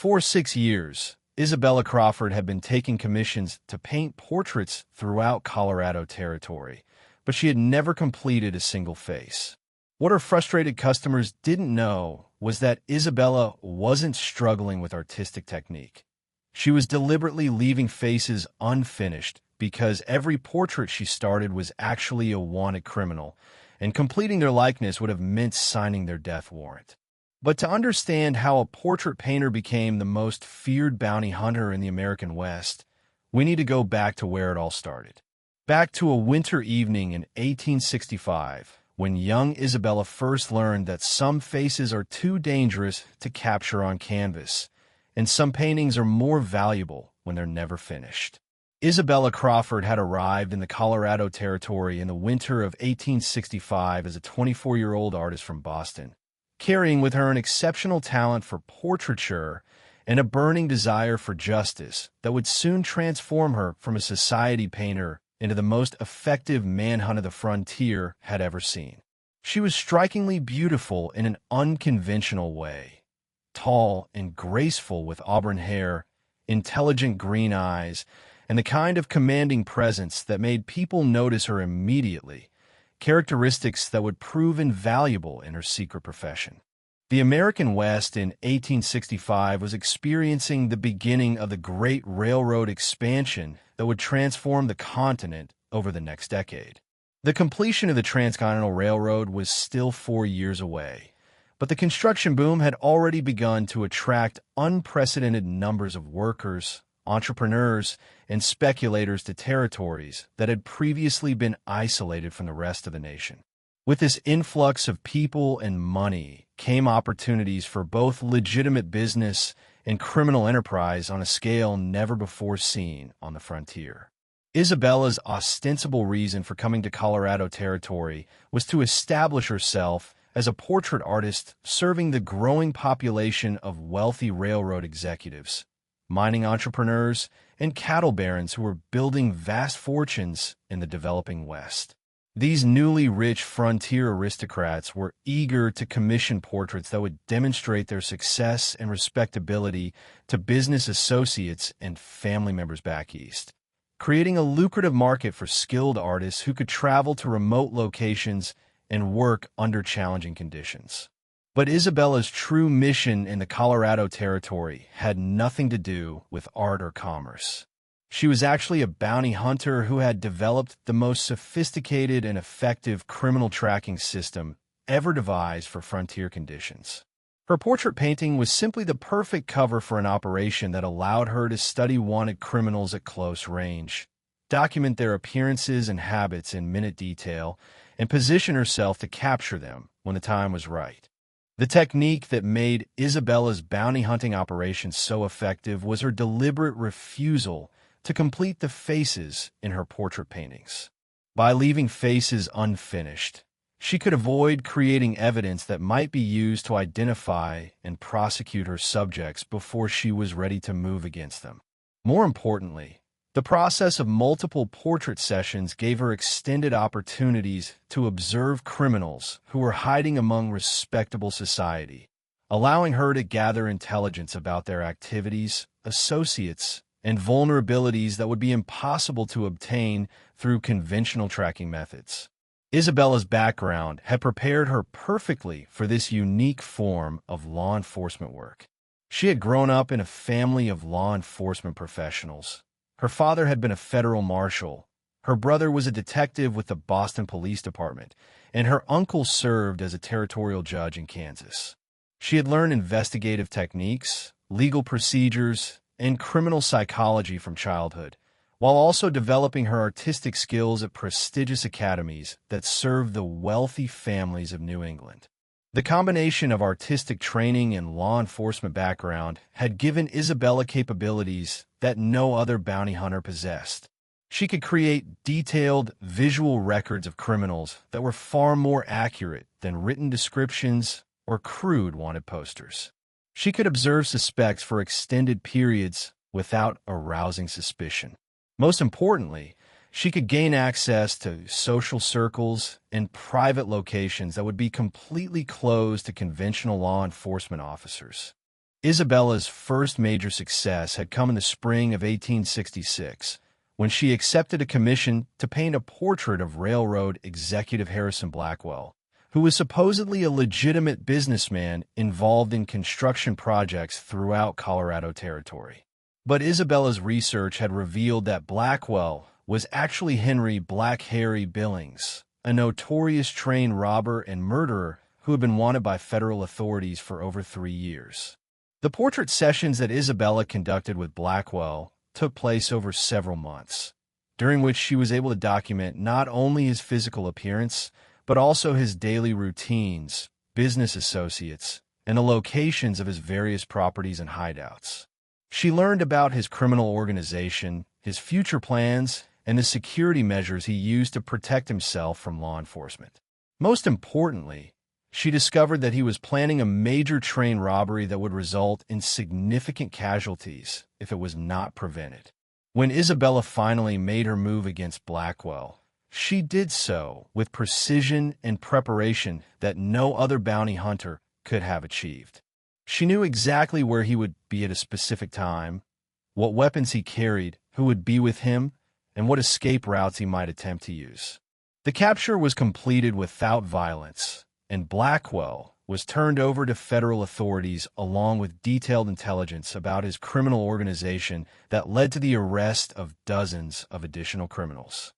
For 6 years, Isabella Crawford had been taking commissions to paint portraits throughout Colorado Territory, but she had never completed a single face. What her frustrated customers didn't know was that Isabella wasn't struggling with artistic technique. She was deliberately leaving faces unfinished because every portrait she started was actually a wanted criminal, and completing their likeness would have meant signing their death warrant. But to understand how a portrait painter became the most feared bounty hunter in the American West, we need to go back to where it all started. Back to a winter evening in 1865, when young Isabella first learned that some faces are too dangerous to capture on canvas, and some paintings are more valuable when they're never finished. Isabella Crawford had arrived in the Colorado Territory in the winter of 1865 as a 24-year-old artist from Boston, carrying with her an exceptional talent for portraiture and a burning desire for justice that would soon transform her from a society painter into the most effective manhunt of the frontier had ever seen. She was strikingly beautiful in an unconventional way, tall and graceful with auburn hair, intelligent green eyes, and the kind of commanding presence that made people notice her immediately, characteristics that would prove invaluable in her secret profession. The American West in 1865 was experiencing the beginning of the Great Railroad expansion that would transform the continent over the next decade. The completion of the Transcontinental Railroad was still 4 years away, but the construction boom had already begun to attract unprecedented numbers of workers, entrepreneurs, and speculators to territories that had previously been isolated from the rest of the nation. With this influx of people and money came opportunities for both legitimate business and criminal enterprise on a scale never before seen on the frontier. Isabella's ostensible reason for coming to Colorado Territory was to establish herself as a portrait artist serving the growing population of wealthy railroad executives, mining entrepreneurs, and cattle barons who were building vast fortunes in the developing West. These newly rich frontier aristocrats were eager to commission portraits that would demonstrate their success and respectability to business associates and family members back east, creating a lucrative market for skilled artists who could travel to remote locations and work under challenging conditions. But Isabella's true mission in the Colorado Territory had nothing to do with art or commerce. She was actually a bounty hunter who had developed the most sophisticated and effective criminal tracking system ever devised for frontier conditions. Her portrait painting was simply the perfect cover for an operation that allowed her to study wanted criminals at close range, document their appearances and habits in minute detail, and position herself to capture them when the time was right. The technique that made Isabella's bounty hunting operation so effective was her deliberate refusal to complete the faces in her portrait paintings. By leaving faces unfinished, she could avoid creating evidence that might be used to identify and prosecute her subjects before she was ready to move against them. More importantly, the process of multiple portrait sessions gave her extended opportunities to observe criminals who were hiding among respectable society, allowing her to gather intelligence about their activities, associates, and vulnerabilities that would be impossible to obtain through conventional tracking methods. Isabella's background had prepared her perfectly for this unique form of law enforcement work. She had grown up in a family of law enforcement professionals. Her father had been a federal marshal, her brother was a detective with the Boston Police Department, and her uncle served as a territorial judge in Kansas. She had learned investigative techniques, legal procedures, and criminal psychology from childhood, while also developing her artistic skills at prestigious academies that served the wealthy families of New England. The combination of artistic training and law enforcement background had given Isabella capabilities that no other bounty hunter possessed. She could create detailed visual records of criminals that were far more accurate than written descriptions or crude wanted posters. She could observe suspects for extended periods without arousing suspicion. Most importantly, she could gain access to social circles and private locations that would be completely closed to conventional law enforcement officers. Isabella's first major success had come in the spring of 1866, when she accepted a commission to paint a portrait of railroad executive Harrison Blackwell, who was supposedly a legitimate businessman involved in construction projects throughout Colorado Territory. But Isabella's research had revealed that Blackwell was actually Henry Black Harry Billings, a notorious train robber and murderer who had been wanted by federal authorities for over 3 years. The portrait sessions that Isabella conducted with Blackwell took place over several months, during which she was able to document not only his physical appearance, but also his daily routines, business associates, and the locations of his various properties and hideouts. She learned about his criminal organization, his future plans, and the security measures he used to protect himself from law enforcement. Most importantly, she discovered that he was planning a major train robbery that would result in significant casualties if it was not prevented. When Isabella finally made her move against Blackwell, she did so with precision and preparation that no other bounty hunter could have achieved. She knew exactly where he would be at a specific time, what weapons he carried, who would be with him, and what escape routes he might attempt to use. The capture was completed without violence, and Blackwell was turned over to federal authorities along with detailed intelligence about his criminal organization that led to the arrest of dozens of additional criminals.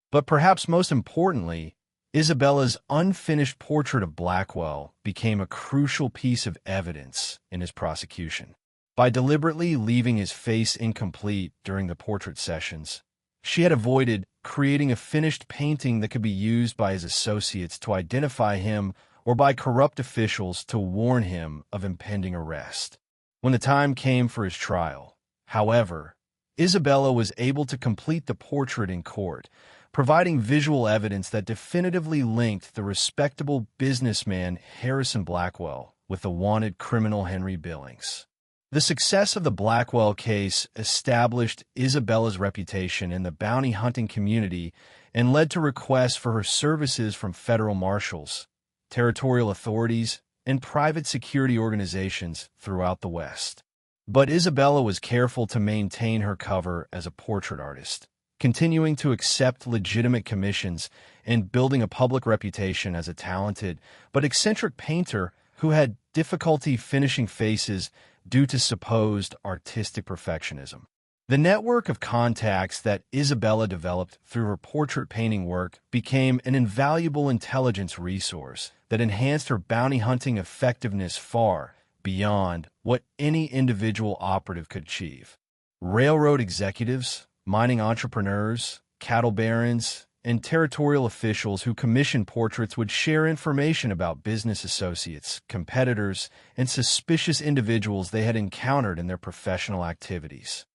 But perhaps most importantly, Isabella's unfinished portrait of Blackwell became a crucial piece of evidence in his prosecution. By deliberately leaving his face incomplete during the portrait sessions, she had avoided creating a finished painting that could be used by his associates to identify him or by corrupt officials to warn him of impending arrest. When the time came for his trial, however, Isabella was able to complete the portrait in court, providing visual evidence that definitively linked the respectable businessman Harrison Blackwell with the wanted criminal Henry Billings. The success of the Blackwell case established Isabella's reputation in the bounty hunting community and led to requests for her services from federal marshals, territorial authorities, and private security organizations throughout the West. But Isabella was careful to maintain her cover as a portrait artist, continuing to accept legitimate commissions and building a public reputation as a talented but eccentric painter who had difficulty finishing faces due to supposed artistic perfectionism. The network of contacts that Isabella developed through her portrait painting work became an invaluable intelligence resource that enhanced her bounty hunting effectiveness far beyond what any individual operative could achieve. Railroad executives, mining entrepreneurs, cattle barons, and territorial officials who commissioned portraits would share information about business associates, competitors, and suspicious individuals they had encountered in their professional activities.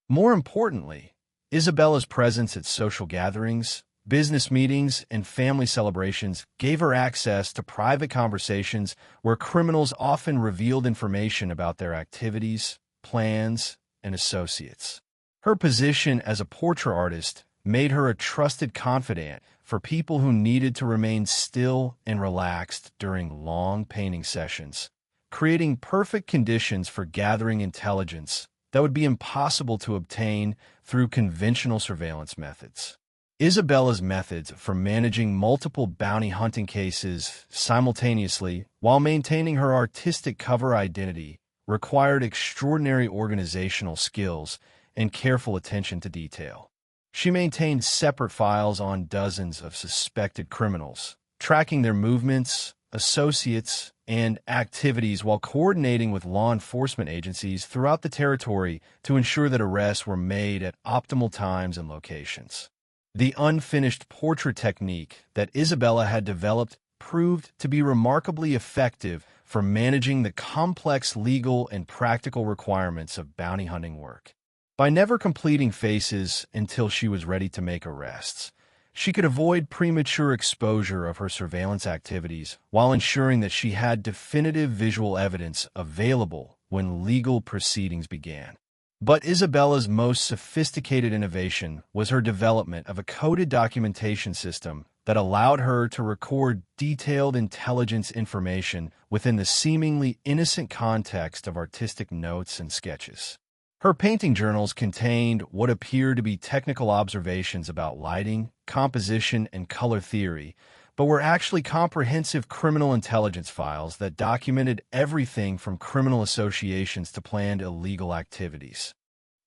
More importantly, Isabella's presence at social gatherings, business meetings, and family celebrations gave her access to private conversations where criminals often revealed information about their activities, plans, and associates. Her position as a portrait artist made her a trusted confidant for people who needed to remain still and relaxed during long painting sessions, creating perfect conditions for gathering intelligence that would be impossible to obtain through conventional surveillance methods. Isabella's methods for managing multiple bounty hunting cases simultaneously while maintaining her artistic cover identity required extraordinary organizational skills and careful attention to detail. She maintained separate files on dozens of suspected criminals, tracking their movements, associates, and activities while coordinating with law enforcement agencies throughout the territory to ensure that arrests were made at optimal times and locations. The unfinished portrait technique that Isabella had developed proved to be remarkably effective for managing the complex legal and practical requirements of bounty hunting work. By never completing faces until she was ready to make arrests, she could avoid premature exposure of her surveillance activities while ensuring that she had definitive visual evidence available when legal proceedings began. But Isabella's most sophisticated innovation was her development of a coded documentation system that allowed her to record detailed intelligence information within the seemingly innocent context of artistic notes and sketches. Her painting journals contained what appeared to be technical observations about lighting, composition, and color theory, but were actually comprehensive criminal intelligence files that documented everything from criminal associations to planned illegal activities.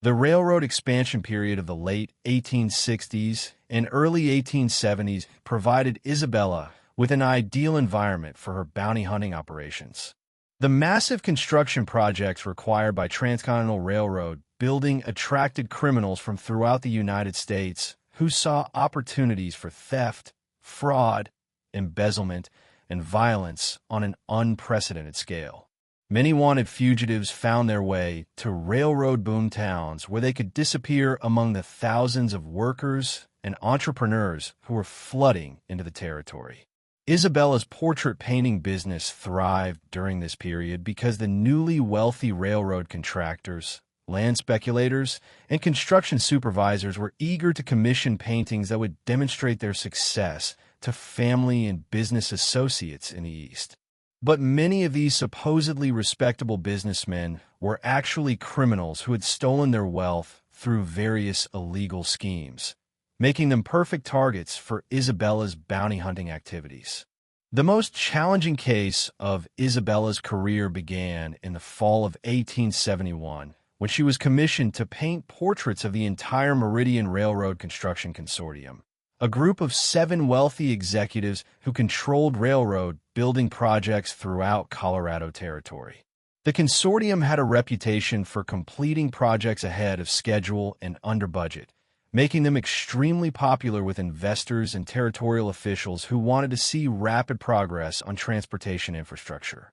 The railroad expansion period of the late 1860s and early 1870s provided Isabella with an ideal environment for her bounty hunting operations. The massive construction projects required by Transcontinental Railroad building attracted criminals from throughout the United States who saw opportunities for theft, fraud, embezzlement, and violence on an unprecedented scale. Many wanted fugitives found their way to railroad boom towns where they could disappear among the thousands of workers and entrepreneurs who were flooding into the territory. Isabella's portrait painting business thrived during this period because the newly wealthy railroad contractors, land speculators, and construction supervisors were eager to commission paintings that would demonstrate their success to family and business associates in the East. But many of these supposedly respectable businessmen were actually criminals who had stolen their wealth through various illegal schemes, making them perfect targets for Isabella's bounty hunting activities. The most challenging case of Isabella's career began in the fall of 1871, when she was commissioned to paint portraits of the entire Meridian Railroad Construction Consortium, a group of 7 wealthy executives who controlled railroad building projects throughout Colorado Territory. The consortium had a reputation for completing projects ahead of schedule and under budget, making them extremely popular with investors and territorial officials who wanted to see rapid progress on transportation infrastructure.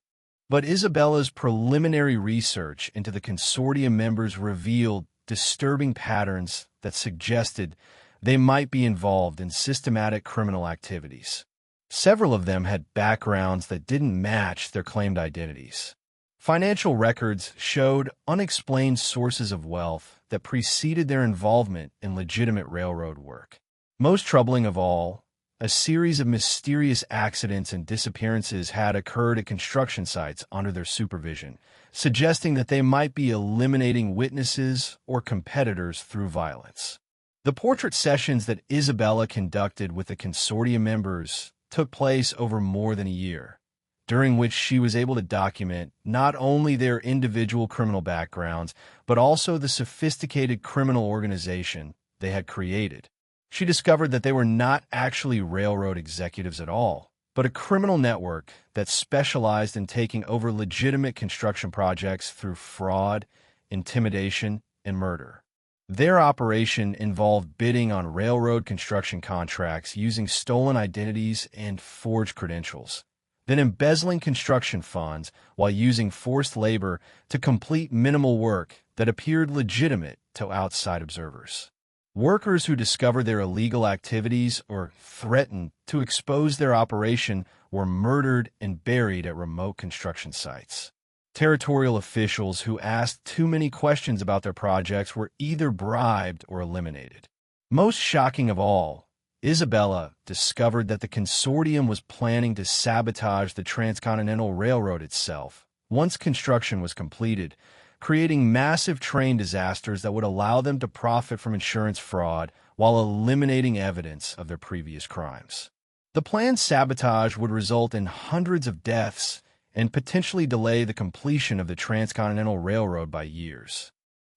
But Isabella's preliminary research into the consortium members revealed disturbing patterns that suggested they might be involved in systematic criminal activities. Several of them had backgrounds that didn't match their claimed identities. Financial records showed unexplained sources of wealth that preceded their involvement in legitimate railroad work. Most troubling of all, a series of mysterious accidents and disappearances had occurred at construction sites under their supervision, suggesting that they might be eliminating witnesses or competitors through violence. The portrait sessions that Isabella conducted with the consortium members took place over more than a year, during which she was able to document not only their individual criminal backgrounds, but also the sophisticated criminal organization they had created. She discovered that they were not actually railroad executives at all, but a criminal network that specialized in taking over legitimate construction projects through fraud, intimidation, and murder. Their operation involved bidding on railroad construction contracts using stolen identities and forged credentials, then embezzling construction funds while using forced labor to complete minimal work that appeared legitimate to outside observers. Workers who discovered their illegal activities or threatened to expose their operation were murdered and buried at remote construction sites. Territorial officials who asked too many questions about their projects were either bribed or eliminated. Most shocking of all, Isabella discovered that the consortium was planning to sabotage the Transcontinental Railroad itself once construction was completed, creating massive train disasters that would allow them to profit from insurance fraud while eliminating evidence of their previous crimes. The planned sabotage would result in hundreds of deaths and potentially delay the completion of the Transcontinental Railroad by years.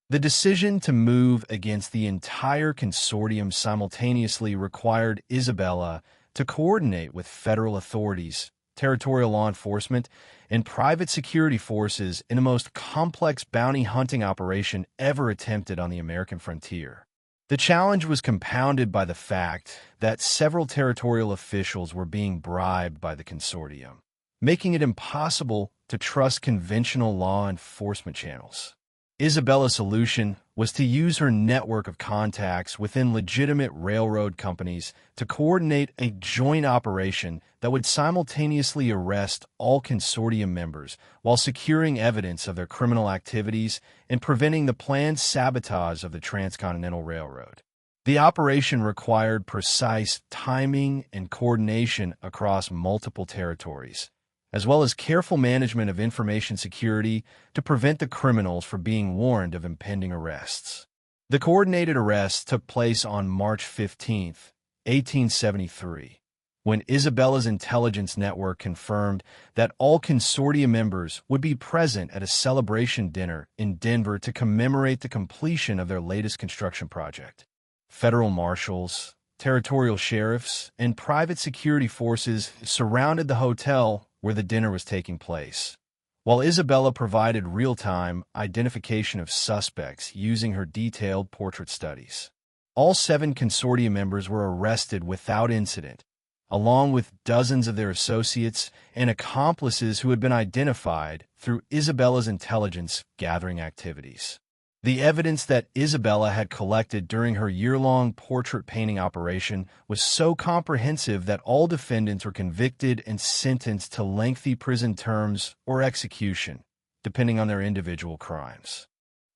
The decision to move against the entire consortium simultaneously required Isabella to coordinate with federal authorities, territorial law enforcement, and private security forces in the most complex bounty hunting operation ever attempted on the American frontier. The challenge was compounded by the fact that several territorial officials were being bribed by the consortium, making it impossible to trust conventional law enforcement channels. Isabella's solution was to use her network of contacts within legitimate railroad companies to coordinate a joint operation that would simultaneously arrest all consortium members while securing evidence of their criminal activities and preventing the planned sabotage of the Transcontinental Railroad. The operation required precise timing and coordination across multiple territories, as well as careful management of information security to prevent the criminals from being warned of impending arrests. The coordinated arrests took place on March 15, 1873, when Isabella's intelligence network confirmed that all consortium members would be present at a celebration dinner in Denver to commemorate the completion of their latest construction project. Federal marshals, territorial sheriffs, and private security forces surrounded the hotel where the dinner was taking place, while Isabella provided real-time identification of suspects using her detailed portrait studies. All 7 consortium members were arrested without incident, along with dozens of their associates and accomplices who had been identified through Isabella's intelligence-gathering activities. The evidence that Isabella had collected during her year-long portrait painting operation was so comprehensive that all defendants were convicted and sentenced to lengthy prison terms or execution, depending on their individual crimes.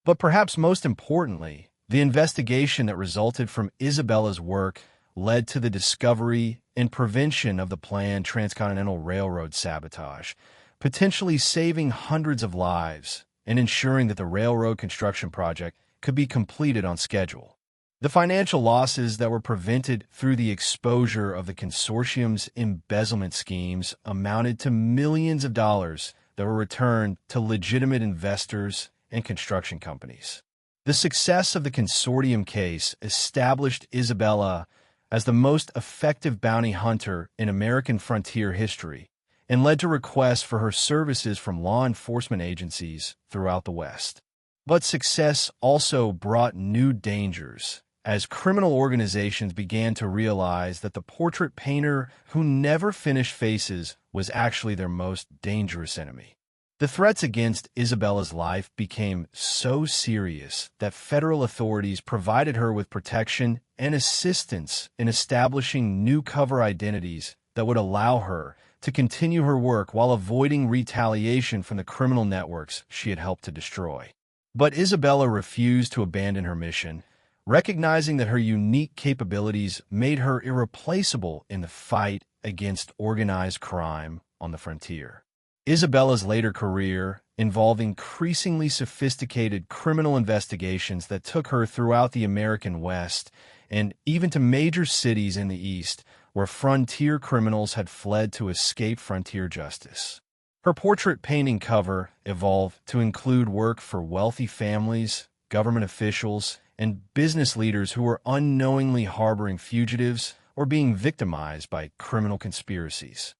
But perhaps most importantly, the investigation that resulted from Isabella's work led to the discovery and prevention of the planned Transcontinental Railroad sabotage, potentially saving hundreds of lives and ensuring that the railroad construction project could be completed on schedule. The financial losses that were prevented through the exposure of the consortium's embezzlement schemes amounted to millions of dollars that were returned to legitimate investors and construction companies. The success of the consortium case established Isabella as the most effective bounty hunter in American frontier history, and led to requests for her services from law enforcement agencies throughout the West. But success also brought new dangers, as criminal organizations began to realize that the portrait painter who never finished faces was actually their most dangerous enemy. The threats against Isabella's life became so serious that federal authorities provided her with protection and assistance in establishing new cover identities that would allow her to continue her work while avoiding retaliation from the criminal networks she had helped to destroy. But Isabella refused to abandon her mission, recognizing that her unique capabilities made her irreplaceable in the fight against organized crime on the frontier. Isabella's later career involved increasingly sophisticated criminal investigations that took her throughout the American West and even to major cities in the East, where frontier criminals had fled to escape frontier justice. Her portrait painting cover evolved to include work for wealthy families, government officials, and business leaders who were unknowingly harboring fugitives or being victimized by criminal conspiracies.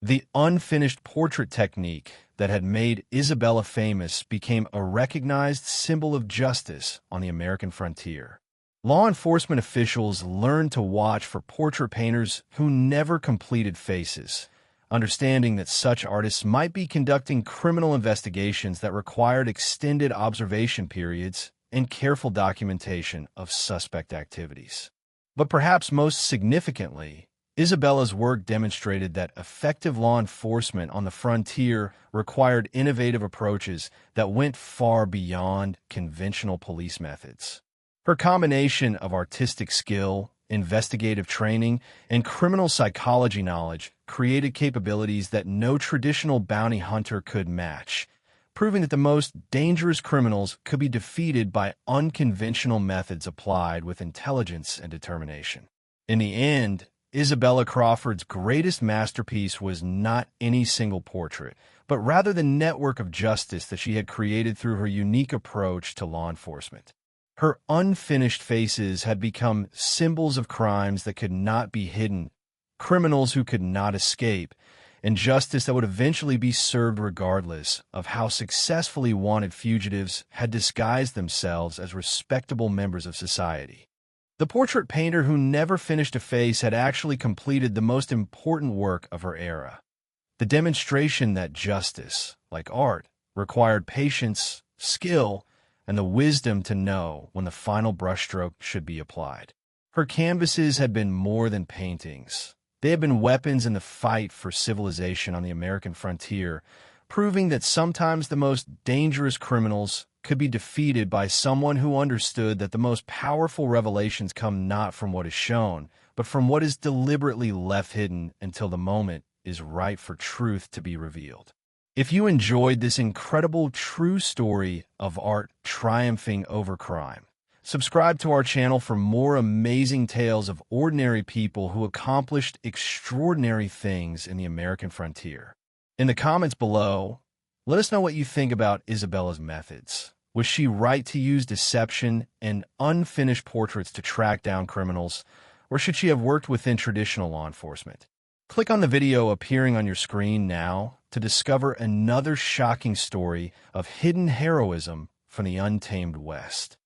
The unfinished portrait technique that had made Isabella famous became a recognized symbol of justice on the American frontier. Law enforcement officials learned to watch for portrait painters who never completed faces, understanding that such artists might be conducting criminal investigations that required extended observation periods and careful documentation of suspect activities. But perhaps most significantly, Isabella's work demonstrated that effective law enforcement on the frontier required innovative approaches that went far beyond conventional police methods. Her combination of artistic skill, investigative training, and criminal psychology knowledge created capabilities that no traditional bounty hunter could match, proving that the most dangerous criminals could be defeated by unconventional methods applied with intelligence and determination. In the end, Isabella Crawford's greatest masterpiece was not any single portrait, but rather the network of justice that she had created through her unique approach to law enforcement. Her unfinished faces had become symbols of crimes that could not be hidden, criminals who could not escape, and justice that would eventually be served regardless of how successfully wanted fugitives had disguised themselves as respectable members of society. The portrait painter who never finished a face had actually completed the most important work of her era. The demonstration that justice, like art, required patience, skill, and the wisdom to know when the final brushstroke should be applied. Her canvases had been more than paintings. They had been weapons in the fight for civilization on the American frontier, proving that sometimes the most dangerous criminals could be defeated by someone who understood that the most powerful revelations come not from what is shown, but from what is deliberately left hidden until the moment is right for truth to be revealed. If you enjoyed this incredible true story of art triumphing over crime, subscribe to our channel for more amazing tales of ordinary people who accomplished extraordinary things in the American frontier. In the comments below, let us know what you think about Isabella's methods. Was she right to use deception and unfinished portraits to track down criminals, or should she have worked within traditional law enforcement? Click on the video appearing on your screen now to discover another shocking story of hidden heroism from the untamed West.